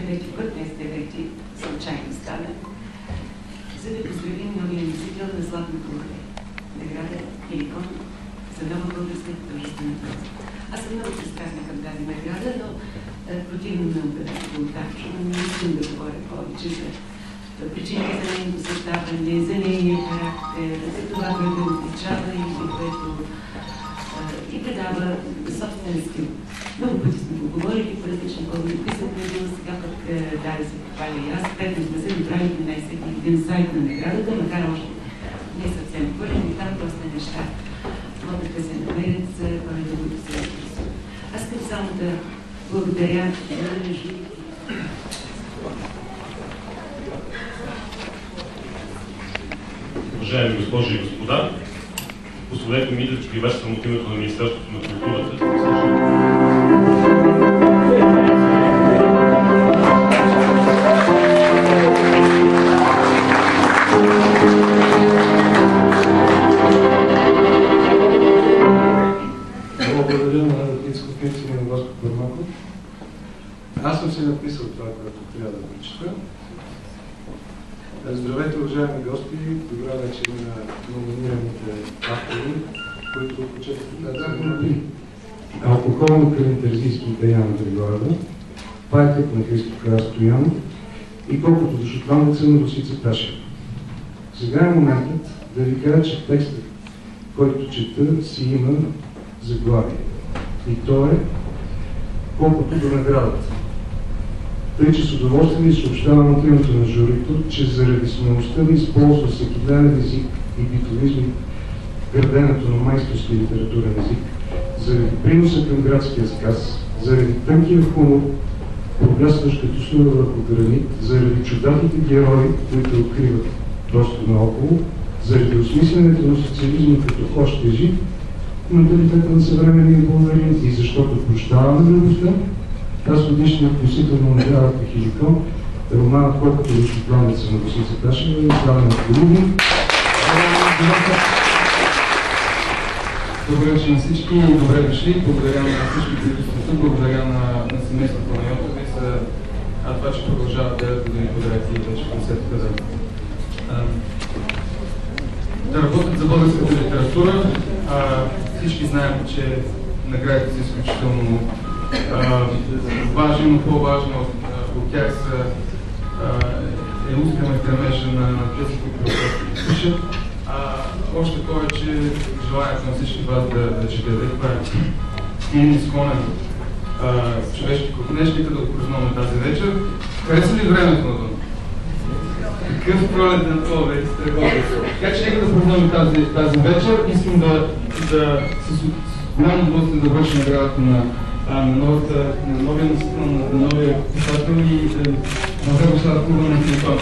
девети път, днес девети, случайно стана, за да поздравим новия носител на Златното орде, награда Хеликон за нова българска художествена проза. Аз съм много пристрастна към тази награда, но противно на Бултачо, не искам да говоря повече за причините за нейното създаване, за нейния характер, за това, което отличава и което и предава собствен стил. Много пъти сме го говорили по различни поводи, писахме го, сега пък даде се похваля и аз. Петно сме се направили най-всеки един сайт на наградата, макар още не съвсем пълен, и там просто неща могат да се намерят за хората, които се интересуват. Аз искам само да благодаря на журито. Уважаеми госпожи и господа, позволете ми да приветствам от името на Министерството на културата. Благодаря на Ицко Пирцин и на Васко Бърмаков. Аз съм си написал това, което трябва да прочета. Здравейте, уважаеми гости! Добра вечер на номинираните автори, които прочетоха тази година. Алкохолно-калинтерзийски Даяна Григорова, Пайтък на Христо Карастоянов и Колкото до шотландеца на Росица Ташева. Сега е моментът да ви кажа, че текстът, който чета, си има заглавие. И то е Колкото до наградата. Тъй, че с удоволствие ви съобщавам от името на журито, че заради смелостта да използва всекидневен език и битовизми в граденето на майсторски литературен език, заради приноса към градския сказ, заради тънкия хумор, проблясващ като слива върху гранит, заради чудатите герои, които откриват просто наоколо, заради осмисленето на социализма като още жив, менталитета на съвременния българин и защото прощаваме любовта, аз годишният носител на наградата Хеликон, романът Колкото до шотландеца на Росица Ташева, издаден от Голубин. Добре вечер на всички, добре дошли. Благодаря на всички, които сте тук, благодаря на семейството на Йотова и за това, че продължават 9 години подред и вече концертите да работят за българската литература. Всички знаем, че наградите са изключително важни, но по-важно от тях е ускаме стремежа на тези, които пишат. Още повече желанието на всички вас да четете. Това е един изклонен човешки кухнеш, нека да опознаваме тази вечер. Хареса ли времето на дома? Какъв пролетен повед сте горе. Така че нека да познаваме тази вечер. Искам с голямо удоволствие да върши наградата на новия носител, на новия писател и на Върбослав Куба на Хеликон.